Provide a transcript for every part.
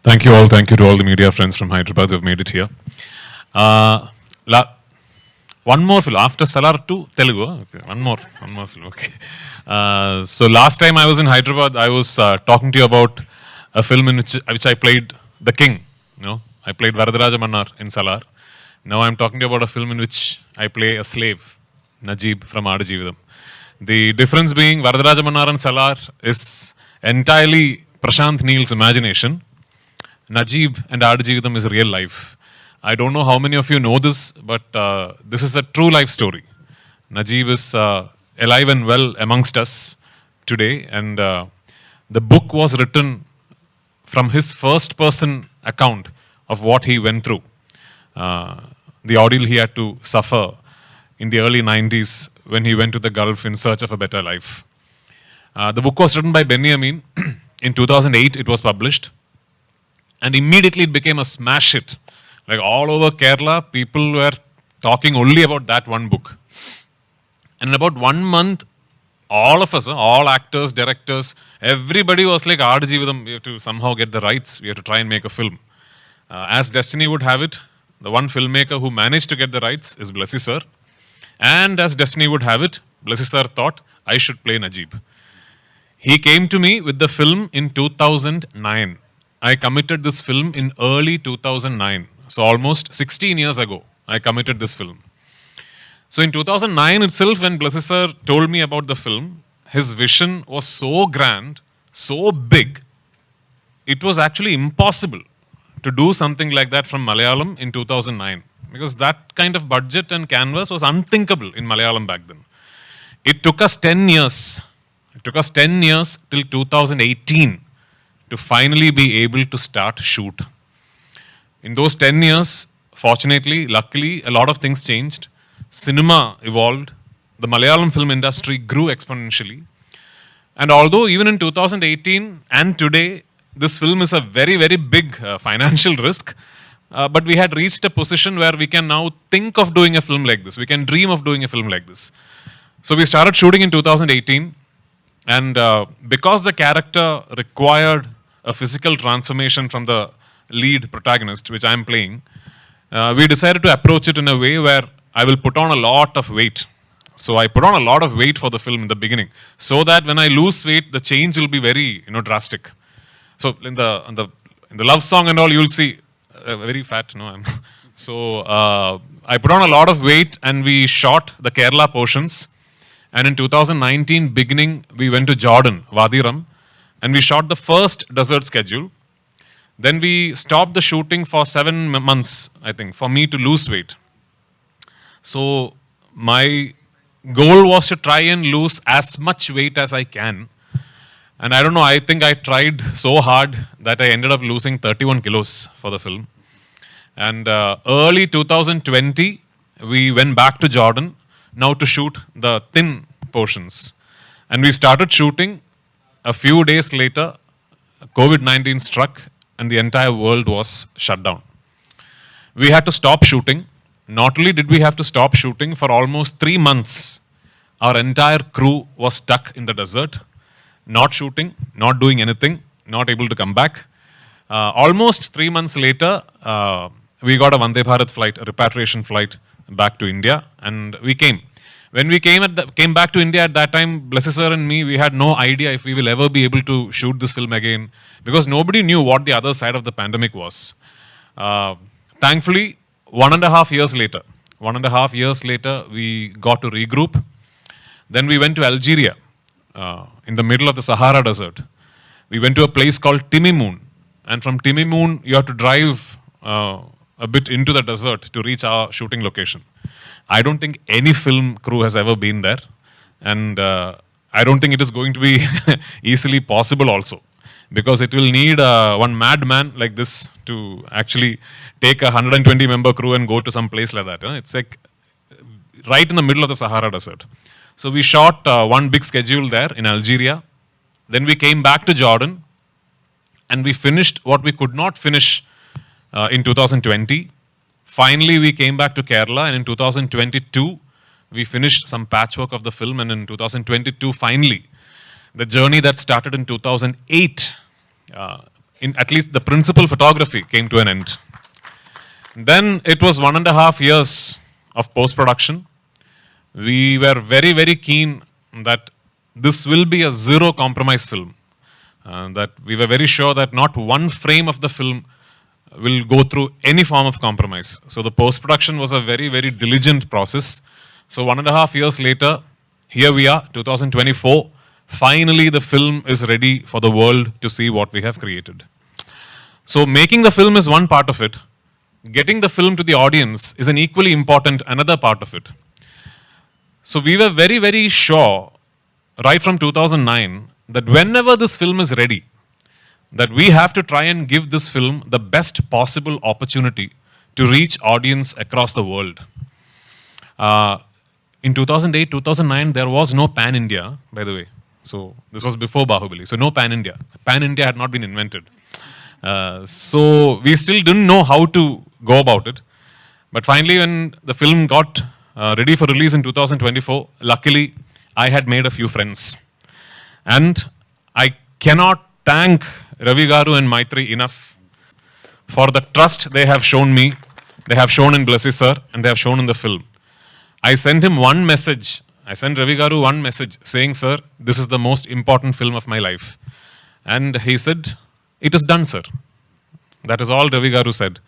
Thank you all. Thank you to all the media friends from Hyderabad who have made it here. Uh, la- one more film after Salar to Telugu. Okay, one more film. Okay. So last time I was in Hyderabad, I was talking to you about a film in which I played the king. You know, I played Varadaraja Mannar in Salar. Now I'm talking to you about a film in which I play a slave, Najib from Aadujeevitham. The difference being Varadaraja Mannar and Salar is entirely Prashant Neil's imagination. Najib and Aadujeevitham is real life. I don't know how many of you know this, but this is a true life story. Najib is alive and well amongst us today, and the book was written from his first person account of what he went through, the ordeal he had to suffer in the early 90s when he went to the Gulf in search of a better life. The book was written by Benny Amin. In 2008, it was published. And immediately it became a smash hit. Like all over Kerala, people were talking only about that one book. And in about 1 month, all of us, all actors, directors, everybody was like, Aadujeevitham, we have to somehow get the rights. We have to try and make a film. As destiny would have it, the one filmmaker who managed to get the rights is Blessy sir. And as destiny would have it, Blessy sir thought I should play Najib. He came to me with the film in 2009. I committed this film in early 2009. So almost 16 years ago, I committed this film. So in 2009 itself, when Blessy sir told me about the film, his vision was so grand, so big, it was actually impossible to do something like that from Malayalam in 2009. Because that kind of budget and canvas was unthinkable in Malayalam back then. It took us 10 years. It took us 10 years till 2018 to finally be able to start shoot. In those 10 years, fortunately, luckily, a lot of things changed. Cinema evolved. The Malayalam film industry grew exponentially. And although even in 2018 and today, this film is a very, very big financial risk, but we had reached a position where we can now think of doing a film like this. We can dream of doing a film like this. So we started shooting in 2018. And because the character required a physical transformation from the lead protagonist, which I'm playing, we decided to approach it in a way where I will put on a lot of weight. So I put on a lot of weight for the film in the beginning, so that when I lose weight, the change will be very, drastic. So in the love song and all, you'll see very fat. So I put on a lot of weight, and we shot the Kerala portions. And in 2019 beginning, we went to Jordan, Wadiram, and we shot the first desert schedule. Then we stopped the shooting for 7 months, I think, for me to lose weight. So my goal was to try and lose as much weight as I can. And I don't know, I think I tried so hard that I ended up losing 31 kilos for the film. And early 2020, we went back to Jordan, now to shoot the thin portions. And we started shooting. A few days later, COVID-19 struck and the entire world was shut down. We had to stop shooting. Not only did we have to stop shooting, for almost 3 months, our entire crew was stuck in the desert, not shooting, not doing anything, not able to come back. Almost 3 months later, we got a Vande Bharat flight, a repatriation flight back to India, and we came. When we came back to India at that time, Blessy sir and me, we had no idea if we will ever be able to shoot this film again, because nobody knew what the other side of the pandemic was. Thankfully, 1.5 years later, we got to regroup. Then we went to Algeria, in the middle of the Sahara Desert. We went to a place called Timimoun, and from Timimoun, you have to drive a bit into the desert to reach our shooting location. I don't think any film crew has ever been there, and I don't think it is going to be easily possible also, because it will need one madman like this to actually take a 120-member crew and go to some place like that. It's like right in the middle of the Sahara Desert. So we shot one big schedule there in Algeria. Then we came back to Jordan, and we finished what we could not finish in 2020. Finally, we came back to Kerala, and in 2022, we finished some patchwork of the film, and in 2022, finally, the journey that started in 2008 at least the principal photography came to an end. Then it was 1.5 years of post-production. We were very, very keen that this will be a zero compromise film. That we were very sure that not one frame of the film will go through any form of compromise. So the post-production was a very, very diligent process. So 1.5 years later, here we are, 2024. Finally, the film is ready for the world to see what we have created. So making the film is one part of it. Getting the film to the audience is an equally important another part of it. So we were very, very sure, right from 2009, that whenever this film is ready, that we have to try and give this film the best possible opportunity to reach audience across the world. In 2008, 2009, there was no pan-India, by the way. So this was before Bahubali. So no pan-India. Pan-India had not been invented. So we still didn't know how to go about it. But finally, when the film got ready for release in 2024, luckily, I had made a few friends. And I cannot thank Ravi Garu and Maitri enough for the trust they have shown me, they have shown in Blessy sir, and they have shown in the film. I sent him one message. I sent Ravi Garu one message saying, sir, this is the most important film of my life. And he said, it is done, sir. That is all Ravi Garu said.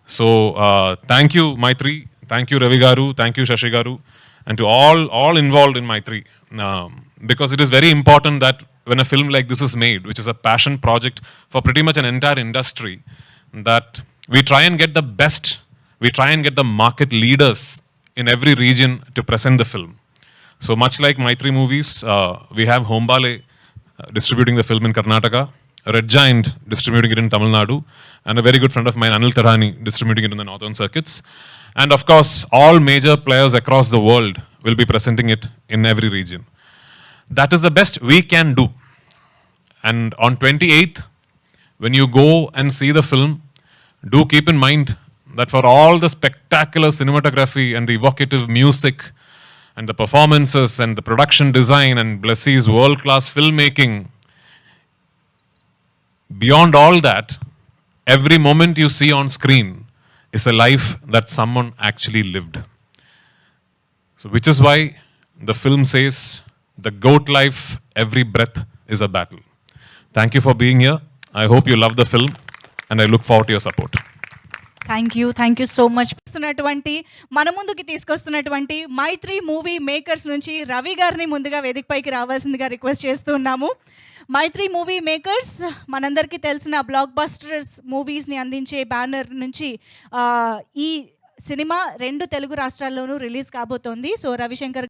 So thank you, Maitri. Thank you, Ravi Garu. Thank you, Shashi Garu. And to all involved in Maitri. Because it is very important that when a film like this is made, which is a passion project for pretty much an entire industry, that we try and get the best, we try and get the market leaders in every region to present the film. So much like Maitri Movies, we have Hombale distributing the film in Karnataka, Red Giant distributing it in Tamil Nadu, and a very good friend of mine, Anil Tarani, distributing it in the northern circuits. And of course, all major players across the world will be presenting it in every region. That is the best we can do. And on 28th, when you go and see the film, do keep in mind that for all the spectacular cinematography and the evocative music and the performances and the production design and Blessy's world-class filmmaking, beyond all that, every moment you see on screen is a life that someone actually lived. So which is why the film says, the goat life, every breath is a battle. Thank you for being here. I hope you love the film and I look forward to your support. Thank you so much. మన ముందుకి తీసుకొస్తున్నటువంటి మైత్రి movie makers నుంచి రవి గారిని ముందుగా వేదికపైకి రావాల్సిందిగా request చేస్తున్నాము. మైత్రి movie makers మనందరికీ తెలిసిన బ్లాక్ బస్టర్స్ మూవీస్ని అందించే బ్యానర్ నుంచి ఈ సినిమా 2 తెలుగు రాష్ట్రాల్లోనూ రిలీజ్ కాబోతోంది. సో రవిశంకర్